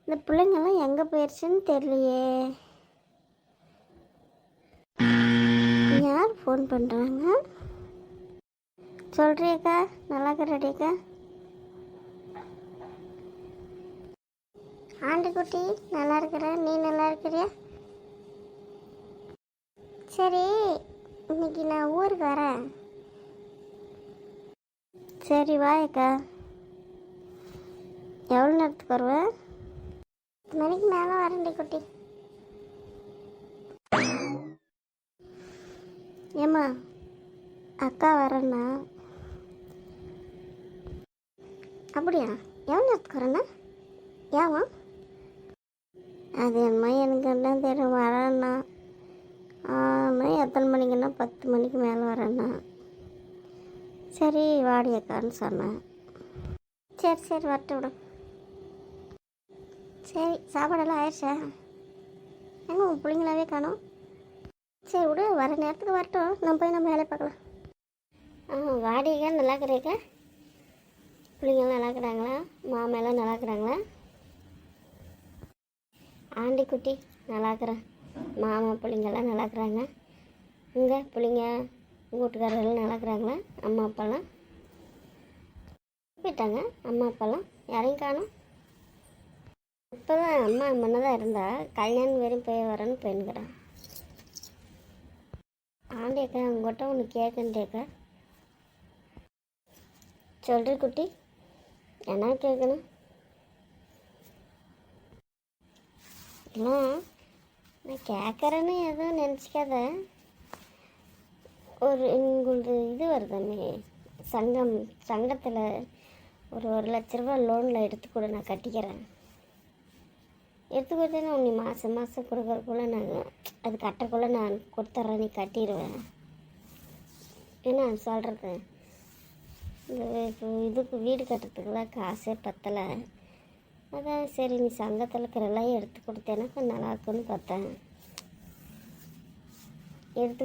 இந்த பிள்ளைங்கெல்லாம் எங்கே போயிடுச்சுன்னு தெரியலையே. யார் ஃபோன் பண்ணுறாங்க? சொல்கிறியக்கா, நல்லா இருக்கிறடியக்கா? ஆண்டிக்குட்டி நல்லா இருக்கிறேன், நீ நல்லா இருக்கிறியா? சரி, இன்னைக்கு நான் ஊருக்கு வரேன். சரி வாயக்கா. எவ்வளோ நேரத்துக்கு வருவேன்? 10 மணிக்கு மேலே வரேன்டி குட்டி. ஏம்மா, அக்கா வரேண்ணா. அப்படியா? எவ்வளோ நேரத்துக்கு வரேண்ணா? ஏம்மா? அது என்னம்மா எனக்கு என்ன தெரியும், வரேண்ணா. ஆனால் எத்தனை மணிக்குன்னா 10 மணிக்கு மேலே வரேண்ணா. சரி வாடி அக்கான்னு சொன்னேன். சரி சரி வரட்டு விடு. சரி, சாப்பாடெல்லாம் ஆயிடுச்சா? எங்க உன் பிள்ளைங்களாவே காணோம். சரி விடு, வர நேரத்துக்கு வரட்டும், நம்ம போய் நம்ம வேலையை பார்க்கலாம். வாடிக்கா, நல்லா இருக்கிறீக்கா? பிள்ளைங்களாம் நல்லா இருக்கிறாங்களா? மாமெல்லாம் நல்லா இருக்கிறாங்களா? ஆண்டிக்குட்டி நல்லா இருக்கிறேன். மாமா பிள்ளைங்கெல்லாம் நல்லா இருக்கிறாங்க. இங்கே பிள்ளைங்க வீட்டுக்காரர்கள் நல்லா இருக்கிறாங்களா? அம்மா அப்பாலாம் போயிட்டாங்க. அம்மா அப்பாலாம் யாரையும் காணோம். இப்போ தான் அம்மா முன்னதாக இருந்தா, கல்யாணம் வரையும் போய் வரேன்னு போயின்னுக்கிறேன். ஆண்டியக்கா, உங்கள்கிட்ட ஒன்று கேட்குறேன்டேக்கா. சொல்கிறி குட்டி, என்ன கேட்கணும்? இல்லை, நான் கேட்குறேன்னு எதுவும் நினச்சிக்காத. உங்களது இது வருதாமே, சங்கத்தில் ஒரு 1,00,000 ரூபா லோனில் எடுத்துக்கூட நான் கட்டிக்கிறேன். எடுத்து கொடுத்தேன்னா நீ மாதம் கொடுக்குறக்குள்ளே நான் அது கட்டக்குள்ளே நான் கொடுத்துட்றேன், நீ கட்டிடுவேன். என்ன சொல்கிறது, இப்போ இதுக்கு வீடு கட்டுறதுக்குலாம் காசே பத்தலை. அதான் சரி, நீ சங்கத்தில் இருக்கிறெல்லாம் எடுத்து கொடுத்தேன்னா கொஞ்சம் நல்லா இருக்குன்னு பார்த்தேன். எடுத்து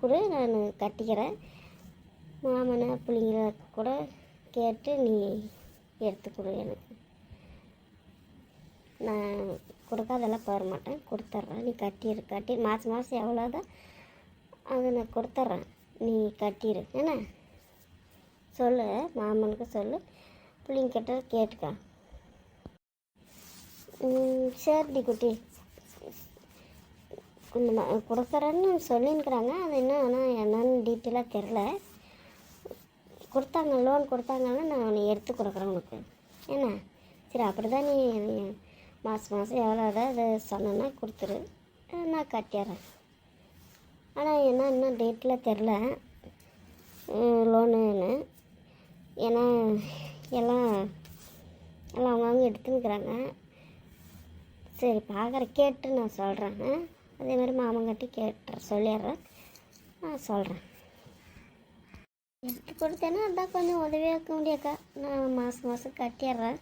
கொடு, நான் கட்டிக்கிறேன். மாமனை பிள்ளைங்கள கூட கேட்டு நீ எடுத்து கொடு. எனக்கு நான் கொடுக்காதெல்லாம் போட மாட்டேன், கொடுத்துட்றேன். நீ கட்டி மாதம் எவ்வளோதான் அதை நான் கொடுத்துட்றேன், நீ கட்டிடு. என்ன சொல்லு, மாமனுக்கு சொல்லு, பிள்ளைங்கிட்ட கேட்டுக்கா. சரிடி குட்டி, கொடுக்குறேன்னு சொல்லின்னுக்குறாங்க. அது இன்னும் ஆனால் என்னன்னு டீட்டெயிலாக தெரில. லோன் கொடுத்தாங்கன்னா நான் உன்னை எடுத்து கொடுக்குறேன் உனக்கு. என்ன சரி, அப்படி தான் நீ மாதம் எவ்வளோ அதை சொன்னேன்னா கொடுத்துரு, நான் கட்டிடுறேன். ஆனால் என்ன இன்னும் டேட்டில் தெரில லோனுன்னு. ஏன்னா எல்லாம் அவங்கவுங்க எடுத்துன்னுக்குறாங்க. சரி கேட்டு நான் சொல்கிறேன். அதே மாதிரி மாமங்கிட்ட சொல்லிடுறேன், நான் சொல்கிறேன். எடுத்து கொடுத்தேன்னா அதான் கொஞ்சம் உதவியாக இருக்க முடியாக்கா. நான் மாதம் கட்டிடுறேன்.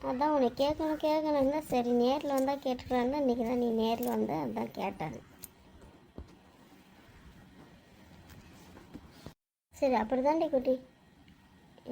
அதான் உன்னை கேட்கணுன்னா சரி, நேரில் வந்தால் கேட்டுக்கிறான்னா இன்றைக்கி தான் நீ நேரில் வந்த, அதான் கேட்டேன். சரி, அப்படி தாண்டி குட்டி,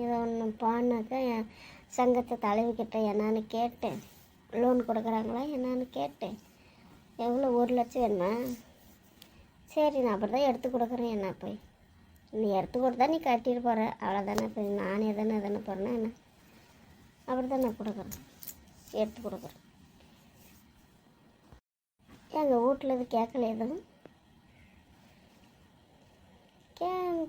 இதை ஒன்று போனாக்கா என் சங்கத்தை தலைவிக்கிட்ட என்னான்னு கேட்டு, லோன் கொடுக்குறாங்களா என்னான்னு கேட்டு, எவ்வளோ 1,00,000 வேணுமா? சரி, நான் அப்படி தான் எடுத்து கொடுக்குறேன். என்ன போய் நீ எடுத்து கொடுத்தா நீ கட்டிட்டு போகிற, அவ்வளோதானே. இப்போ நானே எதனா போகிறேன்னா என்ன, அப்படி தான் நான் கொடுக்குறேன், எடுத்து கொடுக்குறேன். எங்கள் வீட்டில் இது கேட்கல, எதுவும்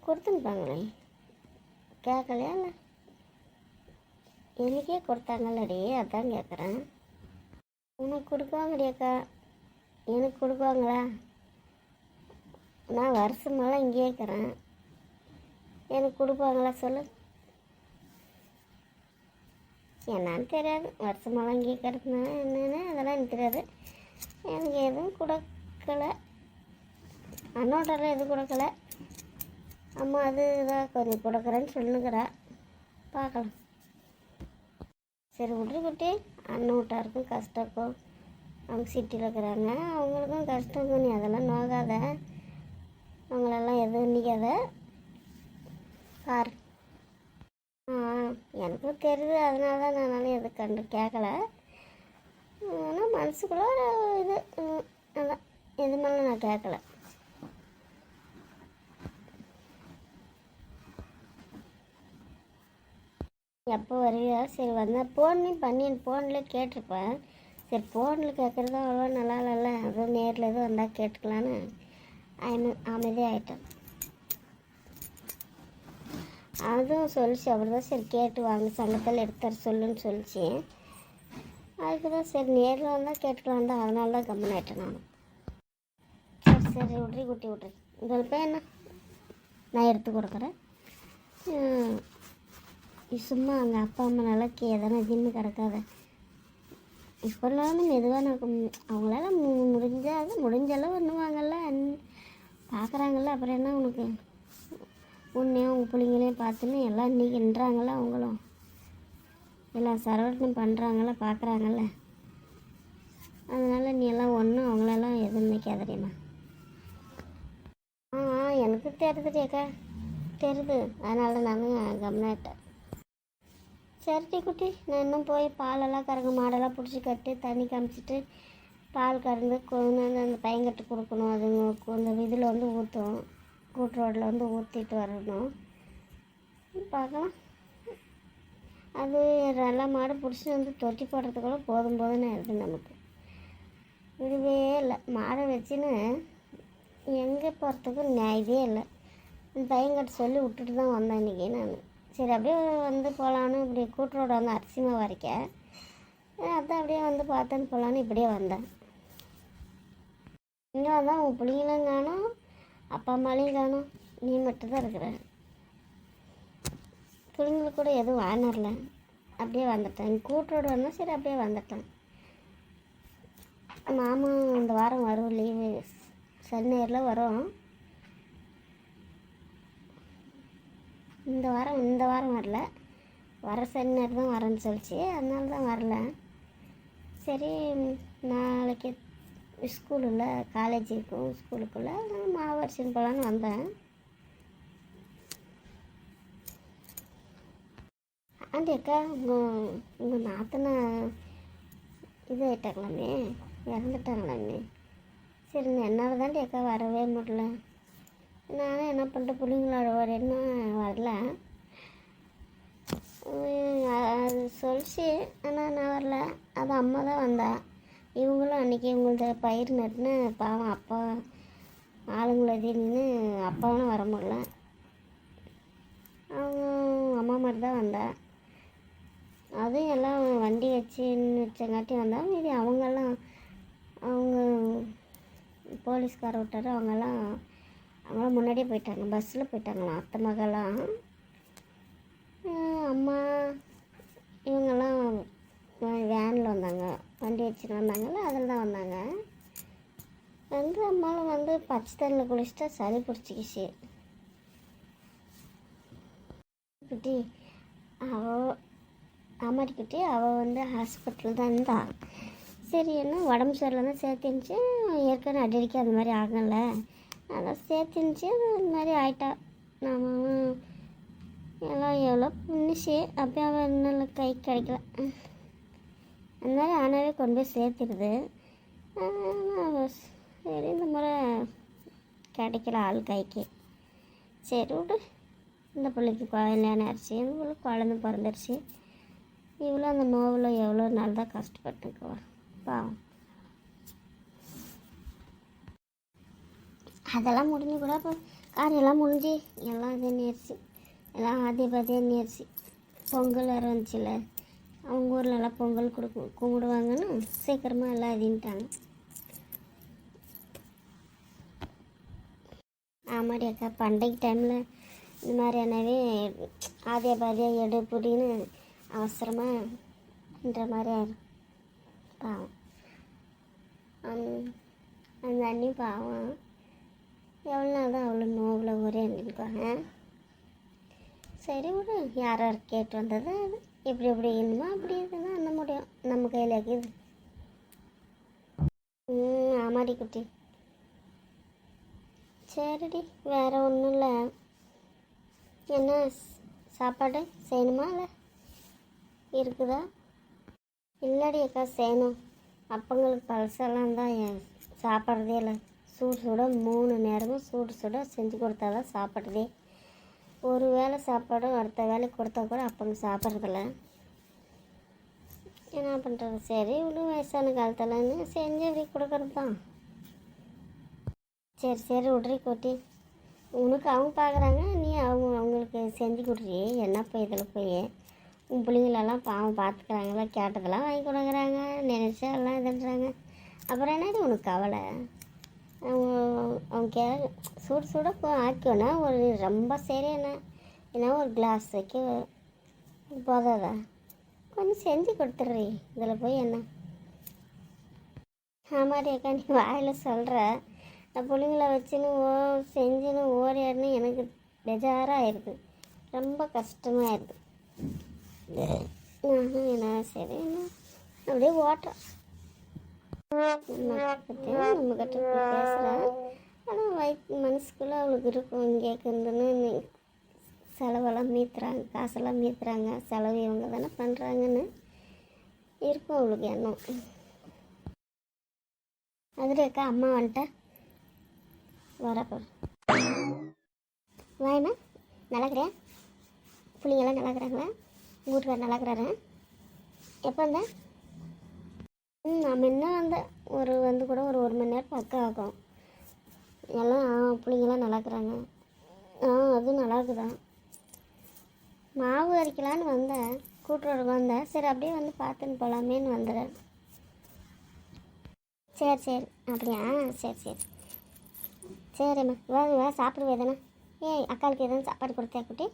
கொடுத்துன்னுப்பாங்களே, கேட்கலையா? இல்லை, எனக்கே கொடுத்தாங்கல்லடி, அதான் கேட்குறேன். உனக்கு கொடுக்குவாங்கடியாக்கா, எனக்கு கொடுக்குவாங்களா? நான் வருஷமெல்லாம் இங்கே இருக்கிறேன், எனக்கு கொடுப்பாங்களா சொல்லு? என்னான்னு தெரியாது, வருஷமெல்லாம் இங்கே இருக்கிறதுனா என்னென்னு அதெல்லாம் எனக்கு தெரியாது. எனக்கு எதுவும் கொடுக்கல, அண்ணோட்டெல்லாம் எதுவும் கொடுக்கல. அம்மா அது இதாக கொஞ்சம் கொடுக்குறேன்னு சொல்லுங்கிறா, பார்க்கலாம். சரி விட்ரு குட்டி, அண்ணன் வீட்டாருக்கும் கஷ்டம் இருக்கும், அவங்க சிட்டியில் இருக்கிறாங்க, அவங்களுக்கும் கஷ்டம் இருக்கும். நீ அதெல்லாம் நோகாத, அவங்களெல்லாம் எதுவும் நிற்காத பாரு. எனக்கும் தெரியுது, அதனால தான் நானும் எது கண்டு கேட்கல. ஆனால் மனசுக்குள்ள ஒரு இது அதான், எது மேலே நான் கேட்கல. எப்போ வருவியா? சரி வந்தேன், ஃபோன்லேயே கேட்டிருப்பேன். சரி ஃபோனில் கேட்குறது அவ்வளோ நல்லா இல்லைல்ல, அதுவும் நேரில் எதுவும் வந்தால் கேட்டுக்கலான்னு அமைதியாகிட்டேன். அதுவும் சொல்லிச்சு, அப்படி தான் சரி கேட்டு வாங்க, சங்கத்தில் எடுத்துற சொல்லுன்னு சொல்லிச்சு. அதுக்கு தான் சரி நேரில் வந்தால் கேட்டுக்கலாம் தான், அதனால தான் கம்முனாயிட்டேன் நான். சரி விட்ரி குட்டி விட்ரி, இதில் போய் என்ன நான் எடுத்து கொடுக்குறேன். சும்மா அங்கே அப்பா அம்மா நல்லா எதனா ஜிம்மு கிடக்காத. இப்போல்லாம் மெதுவாக நடக்கும், அவங்களால முடிஞ்சளவு பண்ணுவாங்கல்ல, பார்க்குறாங்கல்ல. அப்புறம் என்ன உனக்கு, உன்னையும் உங்கள் பிள்ளைங்களையும் பார்த்துன்னு எல்லாம் இன்றைக்கின்றாங்கல்ல, அவங்களும் எல்லாம் சரவணம் பண்ணுறாங்கல்ல, பார்க்குறாங்கல்ல. அதனால் நீ எல்லாம் ஒன்றும் அவங்களெல்லாம் எதுவும் நினைக்காதடிம்மா. எனக்கு தெரியுதுடியாக்கா, தெரியுது, அதனால நான் கம்னாயிட்டேன். சரிட்டி குட்டி, நான் இன்னும் போய் பாலெல்லாம் கறங்க, மாடெல்லாம் பிடிச்சி கட்டி தண்ணி காமிச்சிட்டு பால் கறந்து அந்த பையன்கிட்ட கொடுக்கணும். அதுங்க இந்த இதில் வந்து ஊற்றும், கூட்டுரோட்டில் வந்து ஊற்றிட்டு வரணும். பார்க்கலாம். அது நல்லா மாடு பிடிச்சி வந்து தொட்டி போடுறதுக்குள்ள போதும்னு இருக்குது நமக்கு. இதுவே இல்லை, மாடை வச்சுன்னு எங்கே போகிறதுக்கும் இதே இல்லை. இந்த பையன்கிட்ட சொல்லி விட்டுட்டு தான் வந்தேன் இன்றைக்கி நான். சரி அப்படியே வந்து போகலான்னு இப்படி கூட்டுரோடு வந்து அரிசிமா வரைக்க, அதான் அப்படியே வந்து பார்த்தேன்னு போகலான்னு இப்படியே வந்தேன். இங்கே வந்தால் உன் பிள்ளைங்களும் காணும், அப்பா அம்மாலையும் காணும், நீ மட்டும்தான் இருக்கிற. பிள்ளைங்களுக்கு கூட எதுவும் வாங்கினரல, அப்படியே வந்துட்டேன். கூட்டுரோடு வந்தால் சரி அப்படியே வந்துட்டேன். மாமா இந்த வாரம் வரும், லீவு சனி ஞாயிறில் வரும். இந்த வாரம் வரல, வர சனி ஞாயிறு தான் வரேன்னு சொல்லிச்சு, அதனால தான் வரல. சரி நாளைக்கு ஸ்கூலில் காலேஜுக்கும் ஸ்கூலுக்குள்ளே மாவு அரிசின்னு போகலான்னு வந்தேன். ஆண்டி அக்கா, உங்கள் நாத்தனை இது ஆகிட்டாங்களாமே, இறந்துட்டாங்களாமே. சரி என்னால் தாண்டி அக்கா வரவே முடியல. நானும் என்ன பண்ணிட்டு பிள்ளைங்களோட வரேன்னா வரல. அது சொல்லிச்சு, ஆனால் நான் வரல. அது அம்மா தான் வந்தா. இவங்களும் அன்றைக்கி இவங்களது பயிர் நட்டுன்னு பாவம் அப்பா ஆளுங்களை தின்னு அப்பாவும் வர முடியல. அவங்க அம்மா மாதிரி தான் வந்தா. அதுவும் எல்லாம் வண்டி வச்சங்காட்டி வந்தால் மீதி அவங்கெல்லாம் அவங்க போலீஸ்கார விட்டாரு. அவங்கெல்லாம் முன்னாடியே போயிட்டாங்க, பஸ்ஸில் போயிட்டாங்களாம். அத்தை மகளாம் அம்மா இவங்கெல்லாம் வேனில் வந்தாங்க, வண்டி வச்சுட்டு வந்தாங்கல்ல, அதில் தான் வந்தாங்க. வந்து அம்மாவும் வந்து பச்சை தண்ணியில் குளிச்சுட்டா சளி பிடிச்சிக்கிச்சு. குட்டி அம்மாட்டிக்கிட்டே அவள் வந்து ஹாஸ்பிட்டல் தான் இருந்தா. சரி என்ன உடம்பு சரியில்லைன்னா சேர்த்துருந்துச்சு, ஏற்கனவே அடிக்கடி அந்த மாதிரி ஆகல, அதான் சேர்த்துருந்துச்சு. அது மாதிரி ஆயிட்டா. நம்ம எல்லாம் எவ்வளோ புண்ணிச்சு, அப்போ அவள் இன்னும் கை கிடைக்கல. அந்த மாதிரி ஆனாவே கொண்டு போய் சேர்த்துடுது. சரி இந்த முறை கிடைக்கல ஆள் கைக்கு. சரி விடு, இந்த பிள்ளைக்கு கல்யாணம் ஆயிடுச்சு, இந்த பிள்ளைக்கு குழந்தை பிறந்துருச்சு. இவ்வளோ அந்த நோவில் எவ்வளோ நாள் தான் கஷ்டப்பட்டுக்குவா பாவம். அதெல்லாம் முடிஞ்சு கூட இப்போ காரியெல்லாம் முடிஞ்சு எல்லாம் இதே நேர்ச்சி, எல்லாம் ஆதிபாதியாக நேர்ச்சி. பொங்கல் வேறு வந்துச்சுல்ல, அவங்க ஊரில் எல்லாம் பொங்கல் கும்பிடுவாங்கன்னு சீக்கிரமாக எல்லாம் இதின்ட்டாங்க. ஆமாடி அக்கா, பண்டிகை டைமில் இந்த மாதிரியானவே ஆதிபாதியாக எடு புடின்னு அவசரமாகன்ற மாதிரி ஆயிரும் பாவம். அந்த அண்ணி பாவம் எவ்வளோ நாள் தான் அவ்வளோ நோவில் ஒரே நினைப்பாங்க. சரி விடு, யார் யார் கேட்டு வந்தது எப்படி எப்படி இருந்துமோ அப்படி இதுதான் பண்ண முடியும், நம்ம கையில் இருக்குது. ஆமாடி குட்டி. சரிடி, வேறு ஒன்றும் இல்லை. என்ன சாப்பாடு செய்யணுமா இல்லை இருக்குதா? இல்லடி அக்கா செய்யணும். அப்பங்களுக்கு பழசெல்லாம் தான் சாப்பிட்றதே இல்லை. சூடு சுட 3 நேரமும் சூடு சுட செஞ்சு கொடுத்தா தான் சாப்பிட்றதே. ஒரு வேளை சாப்பாடும் அடுத்த வேலைக்கு கொடுத்தா கூட அப்பங்க சாப்பிட்றதில்ல. என்ன பண்ணுறது? சரி இவ்வளோ வயசான காலத்தில்னு செஞ்சு அப்படி கொடுக்கறது தான். சரி விட்ரி கொட்டி. உனக்கு அவங்க பார்க்குறாங்க, நீ அவங்களுக்கு செஞ்சு கொடுறி. என்ன போய் இதில் போய் உன் பிள்ளைங்களெல்லாம் பாவம் பார்த்துக்கிறாங்களா? கேட்டதெல்லாம் வாங்கி கொடுக்குறாங்க, நினச்சா எல்லாம் இதுன்றாங்க. அப்புறம் என்னடி உனக்கு கவலை? அவங்க சூட ஆக்கியோன்னா ஒரு ரொம்ப சரி என்ன ஒரு கிளாஸ் வைக்க போதாதா? கொஞ்சம் செஞ்சு கொடுத்துட்றி. இதில் போய் என்ன? ஆமாடி அக்கா, நீ வாயில் சொல்கிற. நான் பிள்ளைங்கள வச்சுன்னு செஞ்சுன்னு ஓடியாடுன்னு எனக்கு பெஜாராகிடுது, ரொம்ப கஷ்டமாகிடுது. என்ன சரி அப்படியே ஓட்டுறேன். நம்ம கிட்ட பேசுகிறேன். ஆனால் மனசுக்குள்ளே அவளுக்கு இருக்கும், இங்கே இருந்துன்னு செலவெல்லாம் மீத்துறாங்க, காசெல்லாம் மீத்துறாங்க, செலவு இவங்க தானே பண்ணுறாங்கன்னு இருக்கும் அவளுக்கு எண்ணம். அதில் அக்கா அம்மா வந்துட்டா வரப்போ வாயம்மா. நல்லாக்கிறியா? பிள்ளைங்கெல்லாம் நல்லாக்கிறாங்களா? உங்கள் வீட்டுக்காரர் நல்லாக்கிறாரு? எப்போ வந்தேன்? நான் முன்ன வந்தேன். வந்து கூட ஒரு மணி நேரம் பக்கம் ஆகும். எல்லாம் பிள்ளைங்கெல்லாம் நல்லாக்கிறாங்க. அதுவும் நல்லாக்குதான். மாவு அரைக்கலான்னு வந்தேன், கூட்டுறோடு வந்தேன். சரி அப்படியே வந்து பார்த்துன்னு போகலாமேன்னு வந்துடுறேன். சரி அப்படியா? சரிம்மா வா சாப்பிடுவே தானே. அக்காளுக்கு எதுவும் சாப்பாடு கொடுத்தா குட்டி?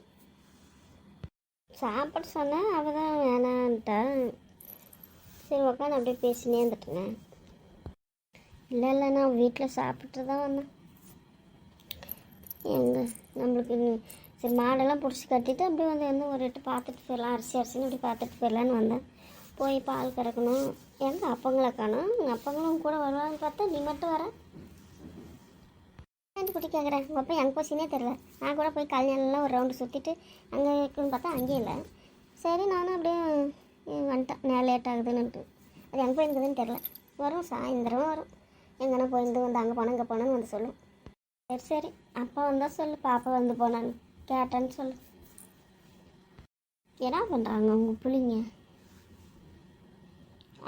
சாப்பாடு சொன்னேன், அவள் தான் வேணான்ட்டா. சரி உக்காந்து அப்படியே பேசினே இருந்துட்டேனே. இல்லை நான் வீட்டில் சாப்பிட்டு தான் வந்தேன். நம்மளுக்கு சரி மாடெல்லாம் பிடிச்சி கட்டிட்டு அப்படியே வந்து ஒரு எட்டு பார்த்துட்டு போயிடலாம், அரிசின்னு இப்படி பார்த்துட்டு போயிடலான்னு வந்தேன். போய் பால் கறக்கணும். எங்கள் அப்பங்களை காணும். அப்பங்களும் கூட வருவான்னு பார்த்தா நீ மட்டும் வர குட்டி கேட்குறேன். உங்கள் அப்பா எங்கே போச்சுன்னே தெரில. நான் கூட போய் கல்யாணம்லாம் ஒரு ரவுண்டு சுற்றிட்டு அங்கே இருக்குன்னு பார்த்தா அங்கேயும் இல்லை. சரி நானும் அப்படியே வந்துட்டேன், லேட் ஆகுதுன்னுட்டு. அது எங்கே போயிருக்குதுன்னு தெரில. வரும் சாயந்தரம் வரும். எங்கன்னா போயிருந்து வந்து அங்கே போனேன் இங்கே போனேன்னு வந்து சொல்லும். சரி அப்பா வந்தால் சொல்லு, பாப்பா வந்து போனான்னு கேட்டேன்னு சொல்லு. என்ன பண்ணுறாங்க உங்கள் பிள்ளைங்க?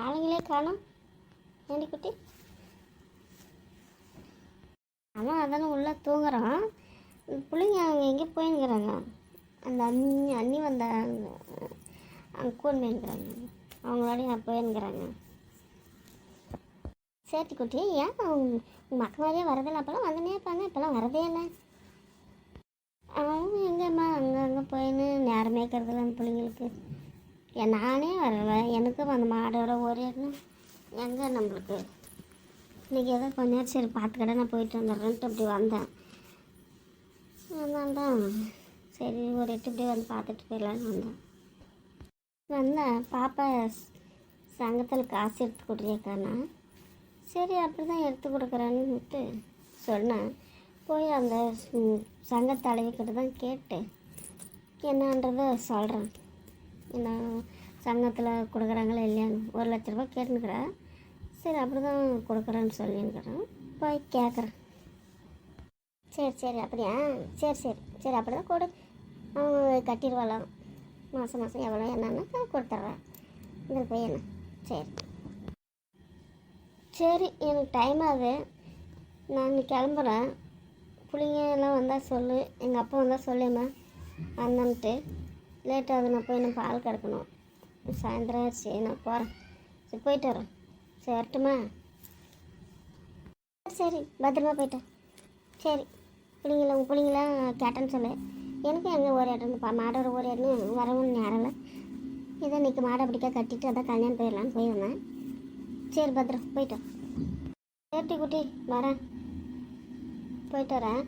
ஆளுங்களே காணோம். ஏண்டி குட்டி? ஆனால் அதானே உள்ளே தூங்குறான். பிள்ளைங்க அவங்க எங்கேயோ போயின்னுக்கிறாங்க. அந்த அண்ணி வந்த அங்கே கூண்டுங்கிறாங்க, அவங்களோடையும் போயின்னுக்கிறாங்க. சேட்டி குட்டி, ஏன் உங்கள் மக்கள் மாதிரியே வரதில்லை? அப்போல்லாம் வந்துனே இருப்பாங்க, இப்போல்லாம் வரதே இல்லை. அவங்க எங்கேம்மா அங்கே போயின்னு நேரமே இருக்கிறதில்ல அந்த பிள்ளைங்களுக்கு. நானே வரல, எனக்கும் அந்த மாடோட ஓடிடணும். எங்கே நம்மளுக்கு இன்றைக்கி ஏதோ கொஞ்ச நேரம் சரி பார்த்துக்கடை நான் போயிட்டு வந்துடுறேன்ட்டு அப்படி வந்தேன். அதனால தான் சரி ஒரு எட்டு இப்படியே வந்து பார்த்துட்டு போயிடலான்னு வந்தேன். பாப்பா சங்கத்தில் காசு எடுத்து கொடுறியாக்காண்ணா? சரி அப்படி தான் எடுத்து கொடுக்குறான்னுட்டு சொன்னேன். போய் அந்த சங்க தலைவிக்கிட்ட தான் கேட்டு என்னன்றதை சொல்கிறேன். என்ன சங்கத்தில் கொடுக்குறாங்களா இல்லையான்னு 1 லட்ச ரூபா கேட்டுனுக்குறேன். சரி அப்படி தான் கொடுக்குறேன்னு சொல்லின்னுக்கிறேன். போய் கேட்குறேன். சரி அப்படியா? சரி அப்படி தான் கொடு. அவங்க கட்டிடுவாளாம். மாதம் எவ்வளோ என்னன்னு கொடுத்துட்றேன். இதில் போய் என்ன? சரி எனக்கு டைம் ஆகுது, நான் கிளம்புறேன். பிள்ளைங்க எல்லாம் வந்தால் சொல்லு, எங்கள் அப்பா வந்தால் சொல்லுமா அண்ணன்ட்டு. லேட் ஆகுது, நான் போய் இன்னும் பால் கறக்கணும். சாயந்தரம் ஆச்சு, நான் போகிறேன். சரி போயிட்டு வரேன். சரி வரட்டுமா? சரி பத்திரமா போயிட்டேன். சரி உங்கள் பிள்ளைங்களாம் கேட்டேன்னு சொல்லு. எனக்கும் எங்கே ஓரியாடுறேன்னு மாடோட ஓரியாடுன்னு வரவும் நேரம் இல்லை. இதை இன்றைக்கி மாடை அப்படிக்கா கட்டிட்டு அதான் கல்யாணம் போயிடலான்னு போயிருந்தேன். சரி பத்திரம் போயிட்டோம். சேட்டி குட்டி வரேன், போயிட்டு வரேன்.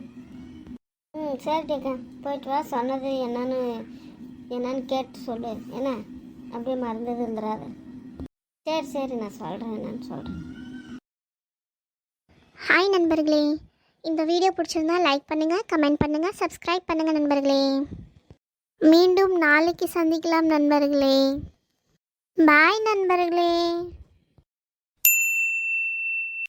சரிட்டிக்கா போயிட்டு வா. சொன்னது என்னன்னு கேட்டு சொல்லு என்ன, அப்படியே மறந்தது இருந்துடாது. சரி நான் சொல்கிறேன், என்னன்னு சொல்கிறேன். ஹாய் நண்பர்களே, இந்த வீடியோ பிடிச்சிருந்தா லைக் பண்ணுங்கள், கமெண்ட் பண்ணுங்கள், சப்ஸ்கிரைப் பண்ணுங்கள் நண்பர்களே. மீண்டும் நாளைக்கு சந்திக்கலாம் நண்பர்களே. பாய் நண்பர்களே.